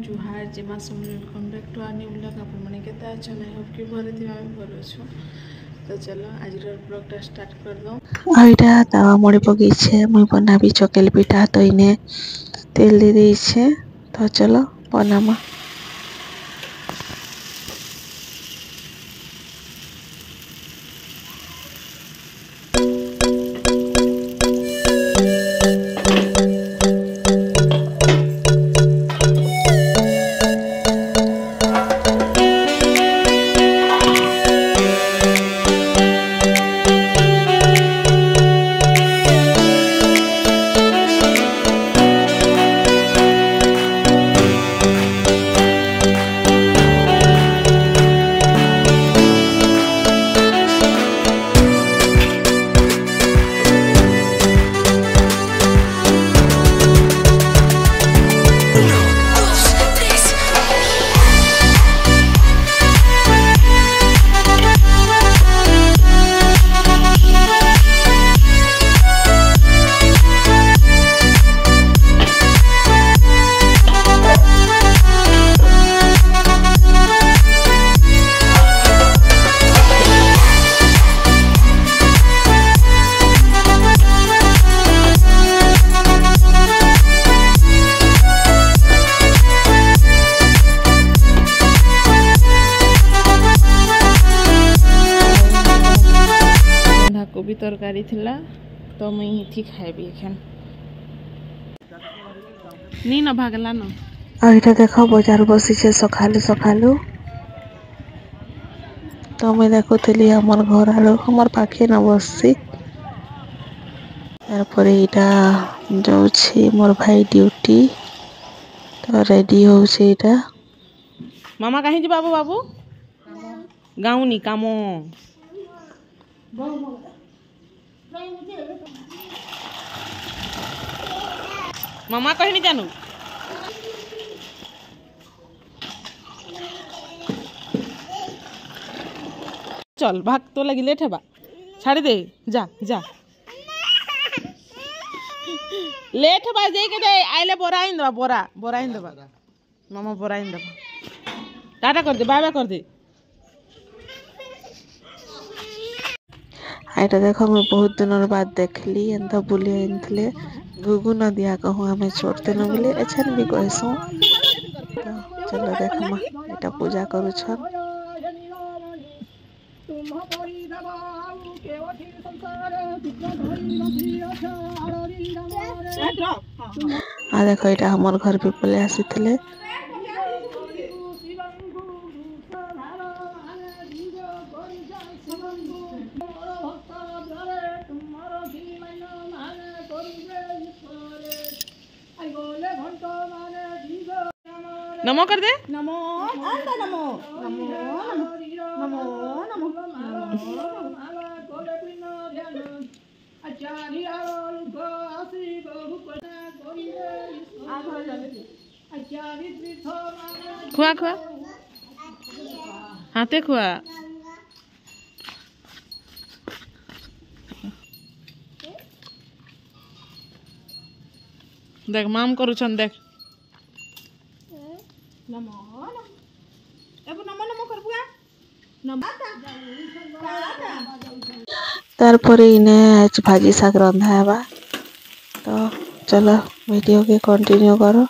जुहार जिमा सब welcome back to our new blog. आप मैंने केता अच्छा नहीं होप कि भरे थी मैं भर अच्छो। तो चलो आज ब्लॉगटा स्टार्ट कर दो। आईटा तावा मोड़ी पगीछे मुई बनाबी चकेल पिठा तो इने तेल दे देइछे तो चलो बनामा। कोबी तरकारी थिला तो मुई थी खाइबी एखन नी न भागला न। आईटा देखो बाजार बसीछे सखालु सखालु तो मैं देखुली हमर घर आलो हमर पाखे न बससी तार पर एटा जाउछि मोर भाई ड्यूटी तो रेडी होउछि एटा। मामा कहीं जी बाबू बाबू गाउनी कामो मामा कहीं नहीं जानू चल भाग तो लगी लेट है बा छाड़ी दे जा जा लेट है बा जे के दे आइले बोरा इन दबा बोरा इन दबा मामा बोरा इन दबा टाटा कर दे बाय बाय कर दे। आईटा देखो मैं बहुत दिन बाद देखली एंता बुली आनथले गुगु नदिया कहूँ हमें छोड़ते न बोले एछन भी कहसु तो चलो देखमा एटा पूजा करू छ। आ देखो एटा हमर घर पे पले आसीथिले नमो कर दे नमो नमो नमो नमो नमो खुआ खुआ हाथे खुआ देख माम करू छन देख नमो नमो नमो नमो कर बुआ नमो तार पर इने आज भाजी शाक रंधा हेबा तो चलो वीडियो के कंटिन्यू करो।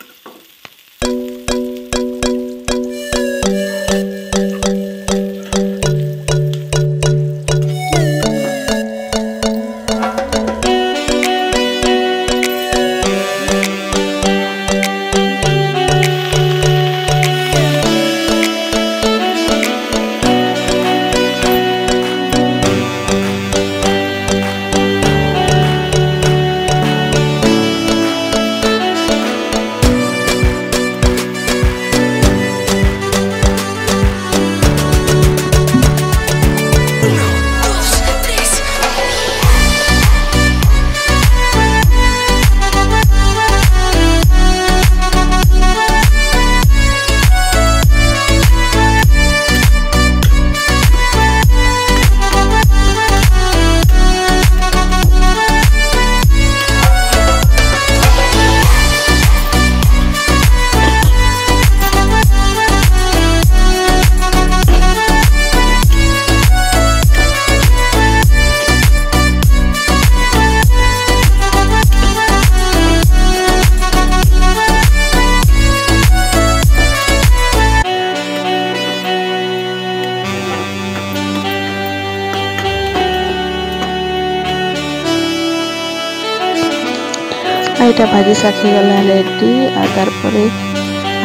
ଏଇଟା ଭାଜି ଶାଖି ଗଲା ରେଡି ଆଉ ତାପରେ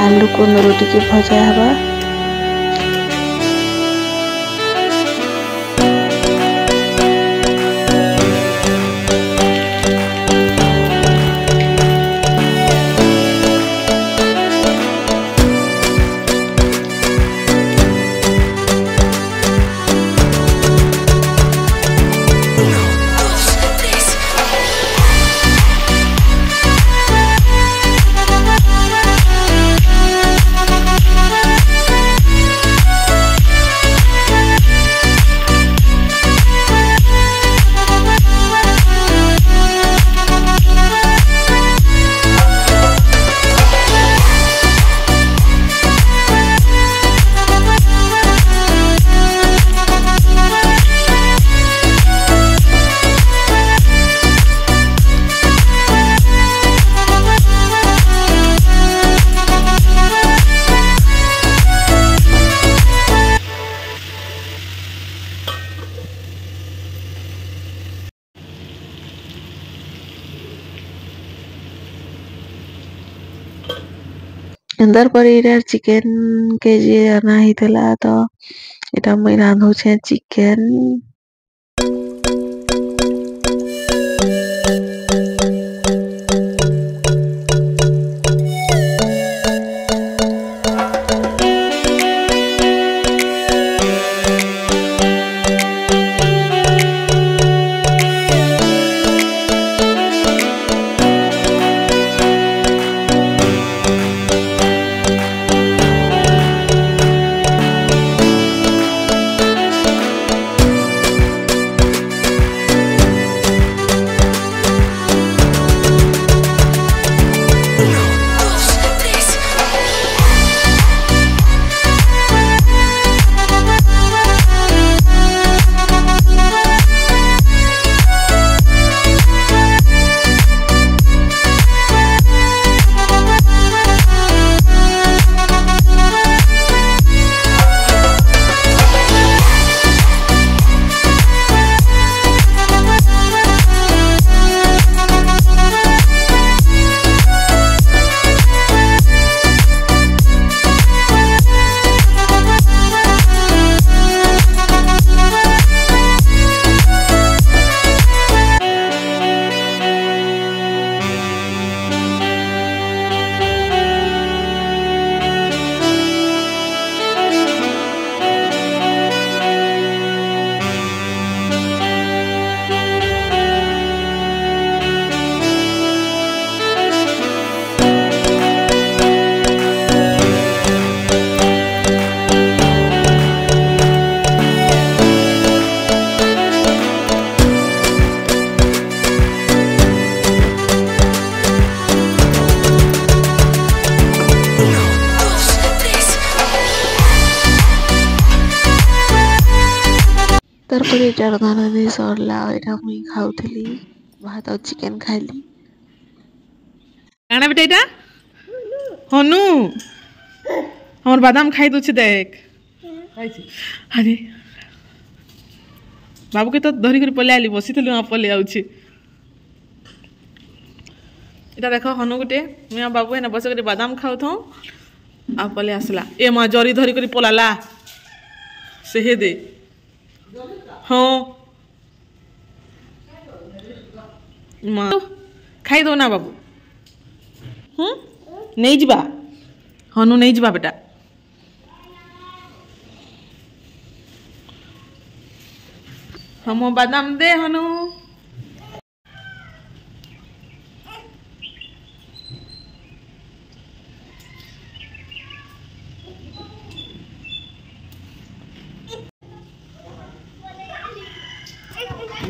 आलू कुंदरू टिके भजा हवा अंदर पर इधर चिकन के जी आना ही थला तो इटा मैं रांधु छे चिकन तारपर इटार दाना सरला एटा मुई खाउथली भात और चिकन खाइली काना बेटा एटा हनु हमर बादाम खाई दउछ देख अरे बाबू के तो धरी कर पले आली बसिथलु आ पले आउछि एटा देखो हनु गुटे मिया बाबू एना बस कर बादाम खाउथौ आ पले आसला ए मा जरी धरी कर पलाला से हे दे हाँ माँ खाई दो ना बाबू नहीं जीवा हनु नहीं जीवा बेटा हम बादाम दे हनु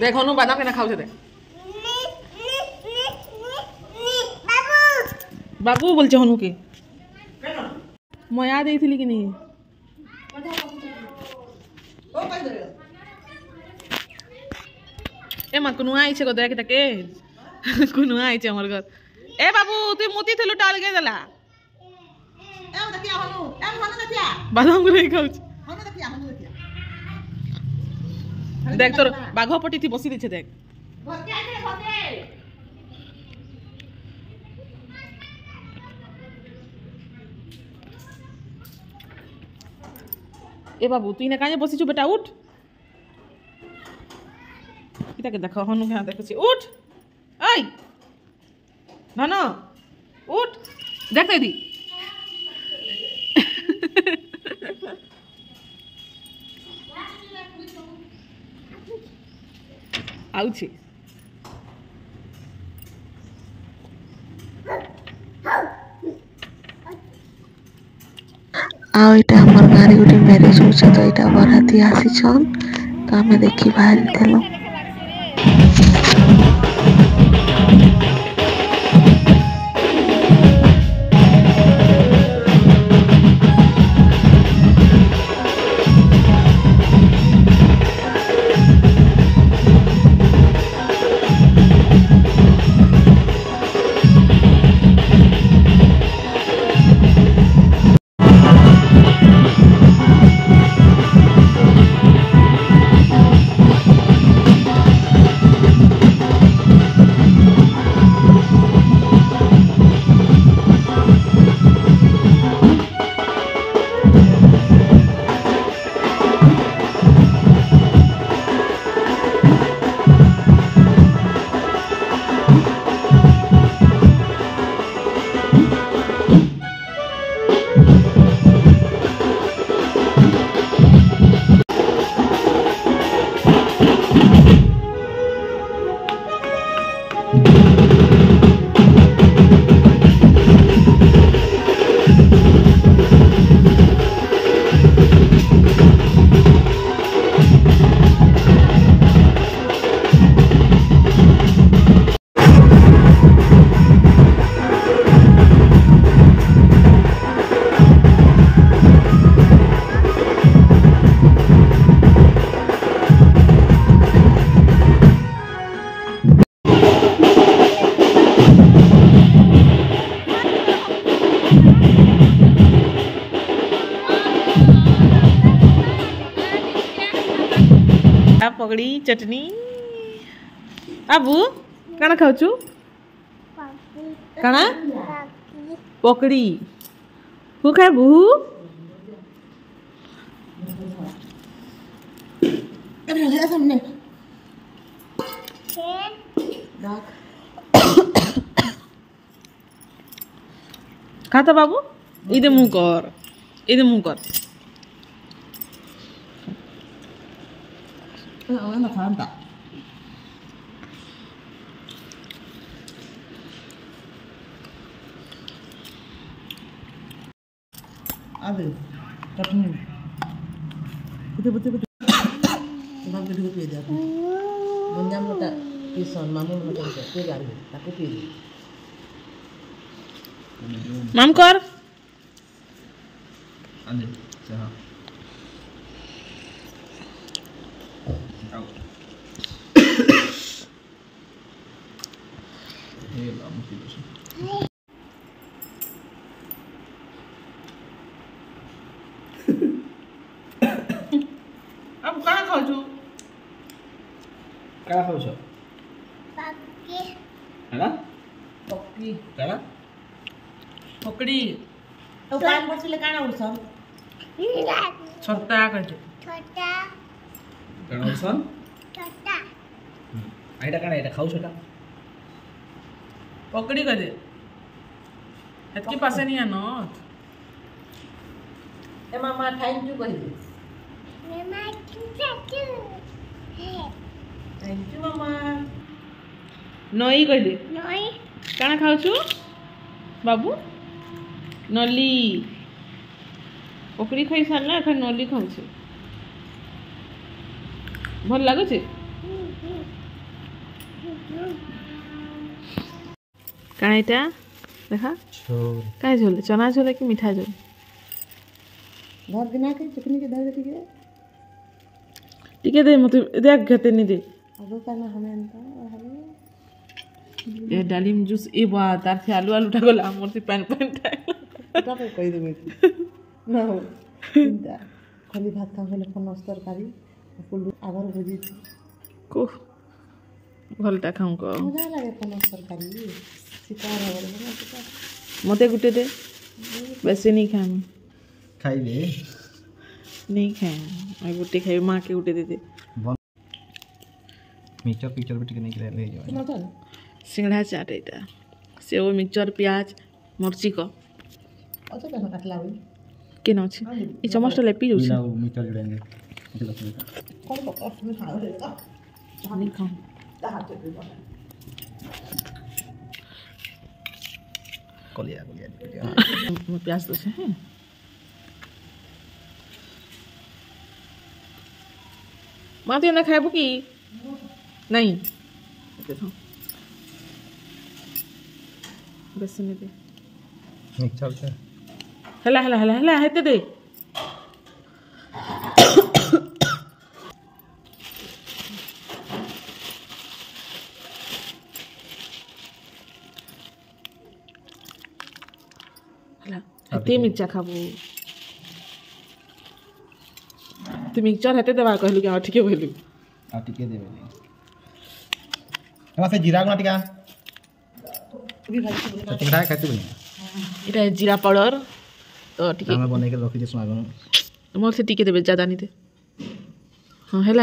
देख हनु बादाम केना खाउ छे बाबू बोल हनु के मया देइथिली कि नहीं ए मा कुनुआ आइछे को देख तके कुनुआ आइछे हमर घर ए बाबू तू मोती थलु डाल के देला ए देखिया हनु देखिया बादाम को नहीं खाउ हनु देखिया देख तोर बाघ पटी थी बसी देछे देख ए बाबू तू इने काजे बसिछु बेटा उठ इटा के देखो हनु क्या देखछि उठ ओय धन उठ देख दीदी आउछि ଆଉ ଏଇଟା ଆମର ଗାଁରେ ଗୋଟେ ମ୍ୟାରେଜ ହଉଛି ତ ଏଇଟା ବରାତି ଆସିଛନ୍ ତ ଆମେ ଦେଖି ବାହାରିଥିଲୁ। पकड़ी चटनी आबू काना खाऊचु काना पकड़ी हु खाबू खाता बाबू इदे मुंह कर अबे चटनी बुते बुते बुते बाप के ढुक पे दे बंजाम मता पीसन मामू मता पे गाड़ी ताको पी माम कर 안돼 자 अब काना खाऊचु काला खाउँछ हैन पक्की काला पकड़ी तो कान बसले काना उठछन् छोटा कहते काना उसन आइटा काना एटा खाउँछ त पकड़ी कहते एतकी पासे नहीं आनो ए मामा थैंक यू कहि दे थैंक यू मामा नई कह दे काना खाऊचु बाबू नली पकड़ी खाई सारला एखन नली खाऊछु भल लागुचे काना एटा देखा झोल काय झोल चना झोल कि मीठा झोल घर दिना के चटनी के दे के टिके दे मते देख घेते नहीं दे अगो काना हमें अंता हमें ये डालिम जूस ए बा तार से आलू आलू ठाकोला मोर से पैन पैन टाइम এটা তো কই দেবে না চিন্তা খালি ভাত খাওয়া হলে কোন তরকারি ফুলু আবার বুঝি को भलटा खाऊ को মজা লাগে কোন তরকারি শিকার হবে না শিকার मते गुटे दे वैसे नहीं खाम खाइबे नहीं खाए मैं गुटे खाई माँ के गुटे दे दे मिक्सचर पिक्चर भी टिके नहीं करे ले जाओ सिंगड़ा चाट एटा सेव मिक्सचर प्याज मर्ची को अच्छा क्या काटला हुई के न अछि ई चमचटा ले पी बिना जाउ वो मिक्सचर जोड़ेंगे कौन पकड़ में खा रहे का नहीं खाऊं हाथ पे बना कोलिया मैं प्याज तो से हैं माती ना खाए बुकी नहीं देखो बस ने दे मिक्सचर से हला हेते दे हला हेते मिर्चा खाबो तू मिक्सचर हेते देबा कहलु कि ठीक है कहलु आ टिके देबे एमा से जीरा गुना टिका चिंगड़ा खाते बनी এটা জিরা পাউডার তো ঠিক আমরা বনাই के रखी दे सुना मोर से टिके देबे ज्यादा नहीं दे हाँ हेला